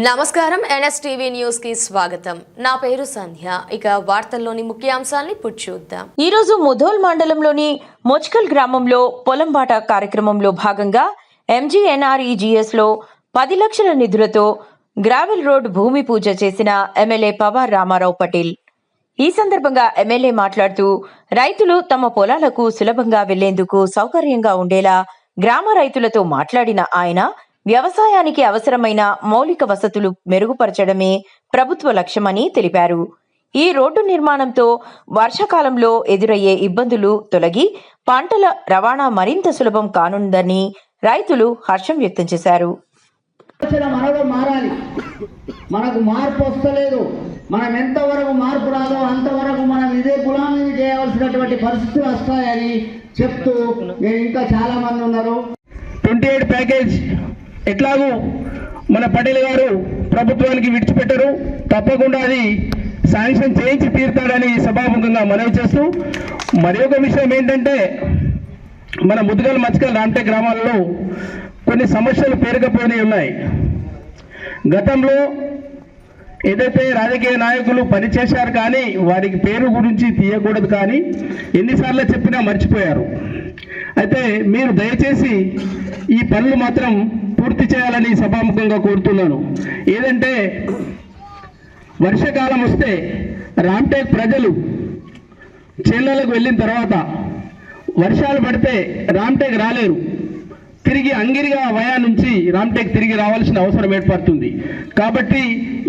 నమస్కారం NSTV news కి స్వాగతం. నా పేరు సంధ్య. ఇక వార్తల్లోని ముఖ్యాంశాలని చూద్దాం. ఈ రోజు ముధోల్ మండలంలోని మొచ్కల్ గ్రామంలో పొలంబాట కార్యక్రమంలో భాగంగా ఎంజీఎన్ఆర్ఈజీఎస్ లో 10 లక్షల నిధులతో గ్రావెల్ రోడ్ భూమి పూజ చేసిన ఎమ్మెల్యే పవార్ రామారావు పటేల్. ఈ సందర్భంగా ఎమ్మెల్యే మాట్లాడుతూ రైతులు తమ పొలాలకు సులభంగా వెళ్లేందుకు సౌకర్యంగా ఉండేలా గ్రామ రైతులతో మాట్లాడిన ఆయన వ్యవసాయానికి అవసరమైన మౌలిక వసతులు మెరుగుపరచడమే ప్రభుత్వ లక్ష్యమని తెలిపారు. ఈ రోడ్డు నిర్మాణంతో వర్షాకాలంలో ఎదురయ్యే ఇబ్బందులు తొలగి పంటల రవాణా మరింత సులభం కానుందని రైతులు హర్షం వ్యక్తం చేశారు. మనలో మారాలి. మనకు మార్పు వస్తలేదు. మనం ఎంతవరకు మార్పు రాదో అంతవరకు మనం ఇదే గులామీ చేయవలసినటువంటి పరిస్థితులు వస్తాయని చెప్తూ నేను ఇంకా చాలా మంది ఉన్నారు. 28 ప్యాకేజ్ ఎట్లాగూ మన పటేల్ గారు ప్రభుత్వానికి విడిచిపెట్టరు, తప్పకుండా అది శాంక్షన్ చేయించి తీరుతాడని సభాముఖంగా మనవి చేస్తూ, మరి ఒక విషయం ఏంటంటే మన ముద్దుగల్ మచ్కల్ రామ్టెక్ గ్రామాల్లో కొన్ని సమస్యలు పేరుకపోయినాయి ఉన్నాయి. గతంలో ఏదైతే రాజకీయ నాయకులు పనిచేశారు కానీ వారికి పేరు గురించి తీయకూడదు, కానీ ఎన్నిసార్లు చెప్పినా మర్చిపోయారు. అయితే మీరు దయచేసి ఈ పనులు మాత్రం పూర్తి చేయాలని సభాముఖంగా కోరుతున్నాను. ఏదంటే వర్షాకాలం వస్తే రామ్టెక్ ప్రజలు చేళ్లకు వెళ్ళిన తర్వాత వర్షాలు పడితే రామ్టెక్ రాలేరు. తిరిగి అంగిరిగా వయా నుంచి రామ్టెక్ తిరిగి రావాల్సిన అవసరం ఏర్పడుతుంది. కాబట్టి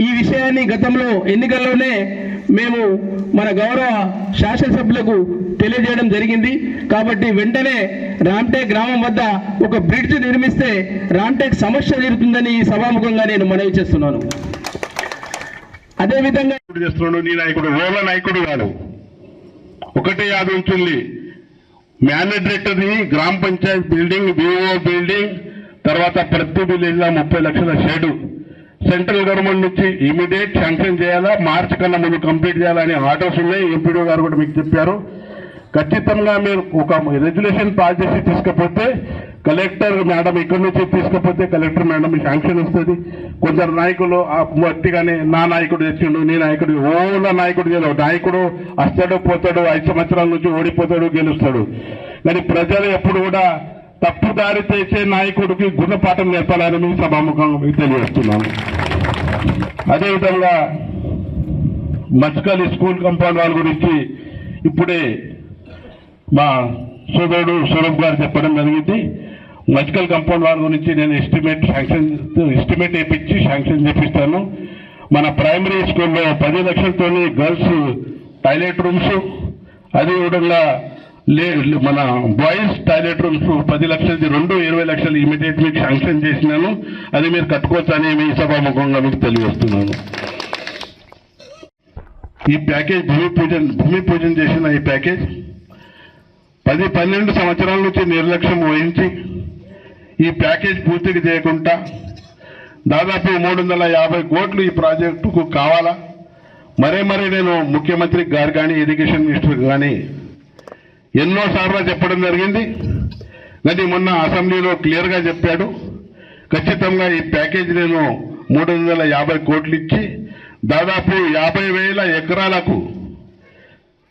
ఈ విషయాన్ని గతంలో ఎన్నికల్లోనే మేము మన గౌరవ శాసనసభ్యులకు తెలియజేయడం జరిగింది. కాబట్టి వెంటనే రామ్టెక్ గ్రామం వద్ద ఒక బ్రిడ్జ్ నిర్మిస్తే రామ్టెక్ సమస్య తీరుతుందని ఈ సభాముఖంగా నేను మనవి చేస్తున్నాను. అదేవిధంగా చేస్తున్నాడు నీ నాయకుడు ఓల నాయకుడు కాదు, ఒకటే యాద ఉంటుంది. మేనేజరేటర్ని గ్రామ పంచాయత్ బిల్డింగ్, బిఓ బిల్డింగ్, తర్వాత ప్రతి విలేజ్ 30 లక్షల షెడ్ సెంట్రల్ గవర్నమెంట్ నుంచి ఇమీడియట్ శాంక్షన్ చేయాలా, మార్చి కన్నా ముందు కంప్లీట్ చేయాలని ఆర్డర్స్ ఉన్నాయి. ఎంపీడీ గారు కూడా మీకు చెప్పారు. ఖచ్చితంగా మీరు ఒక రెగ్యులేషన్ పాస్ చేసి తీసుకపోతే కలెక్టర్ మేడం ఇక్కడి నుంచి తీసుకపోతే కలెక్టర్ మేడం శాంక్షన్ వస్తుంది. కొందరు నాయకులు మట్టిగానే నా నాయకుడు తెచ్చిండు, నీ నాయకుడు ఓల నాయకుడు చేయలేదు. నాయకుడు వస్తాడు పోతాడు, 5 సంవత్సరాల నుంచి ఓడిపోతాడు, గెలుస్తాడు. కానీ ప్రజలు ఎప్పుడు కూడా తప్పుదారి చేసే నాయకుడికి గుణపాఠం నేర్పాలని మీ సభాముఖంగా తెలియజేస్తున్నాను. అదేవిధంగా మచ్కల్ స్కూల్ కాంపౌండ్ వాళ్ళ గురించి ఇప్పుడే మా సోదరుడు స్వరూప్ గారు చెప్పడం జరిగింది. మచ్కల్ కాంపౌండ్ వాళ్ళ గురించి నేను ఎస్టిమేట్ వేయించి శాంక్షన్ చేపిస్తాను. మన ప్రైమరీ స్కూల్లో 10 లక్షలతో గర్ల్స్ టాయిలెట్ రూమ్స్, అదేవిధంగా మన బాయ్స్ టాయిలెట్ రూమ్స్ 10 లక్షలది 20 లక్షలు ఇమీడియట్ మీకు శాంక్షన్ చేసినాను. అది మీరు కట్టుకోవచ్చని మీ సభాముఖంగా మీకు తెలియజేస్తున్నాను. ఈ ప్యాకేజ్ భూమి పూజన చేసిన ఈ ప్యాకేజ్ 10-12 సంవత్సరాల నుంచి నిర్లక్ష్యం వహించి ఈ ప్యాకేజ్ పూర్తిగా చేయకుండా దాదాపు 350 కోట్లు ఈ ప్రాజెక్టుకు కావాలా. మరీ నేను ముఖ్యమంత్రి గారు కానీ ఇరిగేషన్ మినిస్టర్ కానీ ఎన్నోసార్లు చెప్పడం జరిగింది. కానీ మొన్న అసెంబ్లీలో క్లియర్గా చెప్పాడు, ఖచ్చితంగా ఈ ప్యాకేజ్ నేను 350 కోట్లు ఇచ్చి దాదాపు 50,000 ఎకరాలకు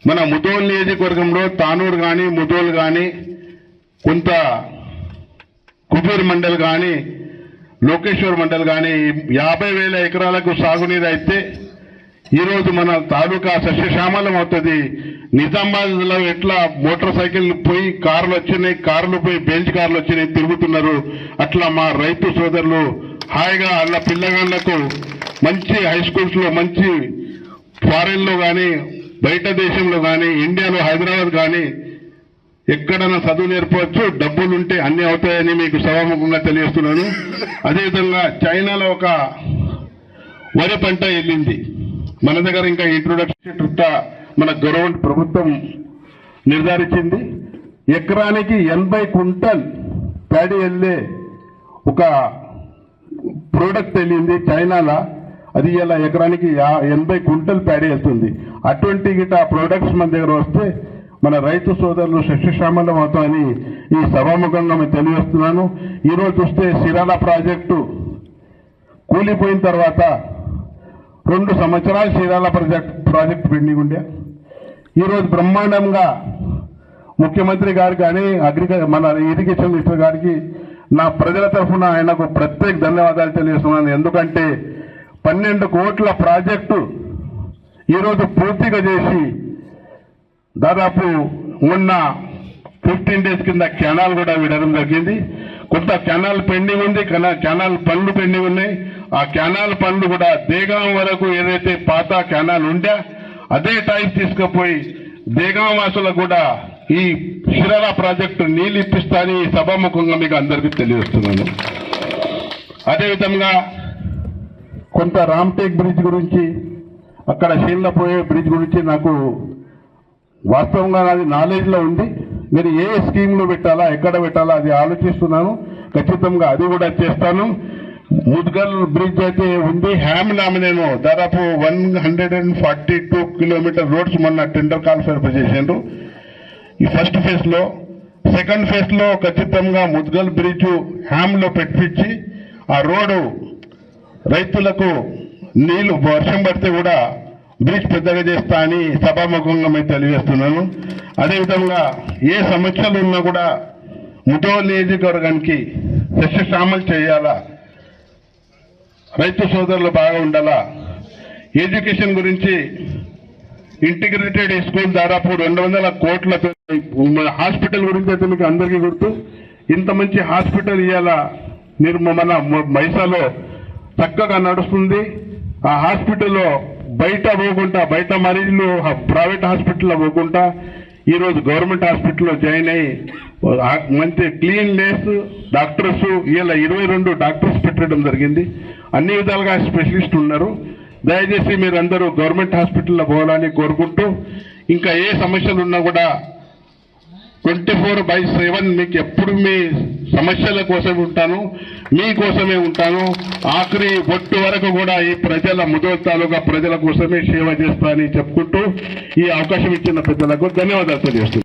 మన ముధోల్ నియోజకవర్గంలో తానూరు కానీ, ముధోల్ కానీ, కొంత కుబూర్ మండల్ కానీ, లోకేశ్వర్ మండల్ కానీ 50,000 ఎకరాలకు సాగునీరు అయితే ఈరోజు మన తాలూకా సస్యశ్యామలం అవుతుంది. నిజామాబాద్లో ఎట్లా మోటార్ సైకిల్ పోయి కార్లు వచ్చినాయి, కార్లు పోయి బెంచ్ కార్లు వచ్చినాయి తిరుగుతున్నారు, అట్లా మా రైతు సోదరులు హాయిగా అల్ల పిల్లగాళ్లకు మంచి హై స్కూల్స్ లో, మంచి ఫారెన్ లో కానీ, బయట దేశంలో కానీ, ఇండియాలో హైదరాబాద్ కానీ ఎక్కడైనా చదువు నేర్పవచ్చు. డబ్బులుంటే అన్ని అవుతాయని మీకు సభాముఖంగా తెలియజేస్తున్నాను. అదేవిధంగా చైనాలో ఒక వరి పంట వెళ్ళింది. మన దగ్గర ఇంకా ఇంట్రొడక్షన్ మన గవర్నమెంట్ ప్రభుత్వం నిర్ధారించింది. ఎకరానికి 80 క్వింటల్ ప్యాడీ వెళ్ళే ఒక ప్రోడక్ట్ వెళ్ళింది చైనాలో. అది ఇలా ఎకరానికి 80 క్వింటల్ ప్యాడీ వెళ్తుంది. అటువంటి ప్రోడక్ట్స్ మన దగ్గర వస్తే మన రైతు సోదరులు సస్యశ్యామలం అవుతామని ఈ సభాముఖంగా మేము తెలియజేస్తున్నాను. ఈరోజు చూస్తే సిరాల ప్రాజెక్టు కూలిపోయిన తర్వాత 2 సంవత్సరాలు చీరాల ప్రాజెక్ట్ పెండింగ్ ఉండే. ఈరోజు బ్రహ్మాండంగా ముఖ్యమంత్రి గారు కానీ మన ఇరిగేషన్ మినిస్టర్ గారికి నా ప్రజల తరఫున ఆయనకు ప్రత్యేక ధన్యవాదాలు తెలియజేస్తున్నాను. ఎందుకంటే 12 కోట్ల ప్రాజెక్టు ఈరోజు పూర్తిగా చేసి దాదాపు మొన్న 15 డేస్ కింద కెనాల్ కూడా విడడం జరిగింది. కొంత కెనాల్ పెండింగ్ ఉంది, కెనాల్ పనులు పెండింగ్ ఉన్నాయి. ఆ కెనాల్ పనులు కూడా దేగాం వరకు ఏదైతే పాత కెనాల్ ఉండే అదే టైప్ తీసుకుపోయి దేగాం వాసులకు కూడా ఈ చీరాల ప్రాజెక్టు నీళ్ళు ఇప్పిస్తానని సభాముఖంగా మీకు అందరికీ తెలియజేస్తున్నాను. అదేవిధంగా కొంత రామ్టేక్ బ్రిడ్జ్ గురించి, అక్కడ షీన్లపోయే బ్రిడ్జ్ గురించి నాకు వాస్తవంగా అది నాలెడ్జ్లో ఉంది. మీరు ఏ స్కీమ్లో పెట్టాలా, ఎక్కడ పెట్టాలా అది ఆలోచిస్తున్నాను. ఖచ్చితంగా అది కూడా చేస్తాను. ముద్గల్ బ్రిడ్జ్ అయితే ఉంది. హ్యామ్లామ్ నేను దాదాపు 142 కిలోమీటర్ రోడ్స్ మొన్న టెండర్ కాన్ఫర్ చేసిండ్రు ఈ ఫస్ట్ ఫేజ్ లో. సెకండ్ ఫేజ్ లో ఖచ్చితంగా ముద్గల్ బ్రిడ్జ్ హ్యామ్లో పెట్టించి ఆ రోడ్డు రైతులకు నీళ్లు వర్షం పడితే కూడా బ్రిడ్జ్ పెద్దగా చేస్తా అని సభాముఖంగా మేము తెలియజేస్తున్నాను. అదేవిధంగా ఏ సమస్యలు ఉన్నా కూడా ముధోల్ నియోజకవర్గానికి సస్యశ్యామలు చేయాలా, రైతు సోదరులు బాగా ఉండాలా. ఎడ్యుకేషన్ గురించి ఇంటిగ్రేటెడ్ స్కూల్ దాదాపు 200 కోట్లతో, హాస్పిటల్ గురించి అయితే మీకు అందరికీ గుర్తు. ఇంత మంచి హాస్పిటల్ ఇవాళ మన మైసాలో చక్కగా నడుస్తుంది. ఆ హాస్పిటల్లో బయట పోకుండా, బయట మరీజులు ప్రైవేట్ హాస్పిటల్లో పోకుండా ఈరోజు గవర్నమెంట్ హాస్పిటల్లో జాయిన్ అయ్యి మంచి క్లీన్ లేస్ డాక్టర్స్ ఇలా 22 డాక్టర్స్ పెట్టడం జరిగింది. అన్ని విధాలుగా స్పెషలిస్ట్ ఉన్నారు. దయచేసి మీరందరూ గవర్నమెంట్ హాస్పిటల్లో పోవాలని కోరుకుంటూ, ఇంకా ఏ సమస్యలు ఉన్నా కూడా 24/7 మీకు ఎప్పుడు మీ సమస్యల కోసం ఉంటాను, మీకోసమే ఉంటాను. ఆఖరి బొట్టు వరకు కూడా ఈ ప్రజల ముధోల్ తాలూకా ప్రజల కోసమే సేవ చేస్తా అని చెప్పుకుంటూ ఈ అవకాశం ఇచ్చిన పెద్దలకు ధన్యవాదాలు తెలియజేస్తున్నాను.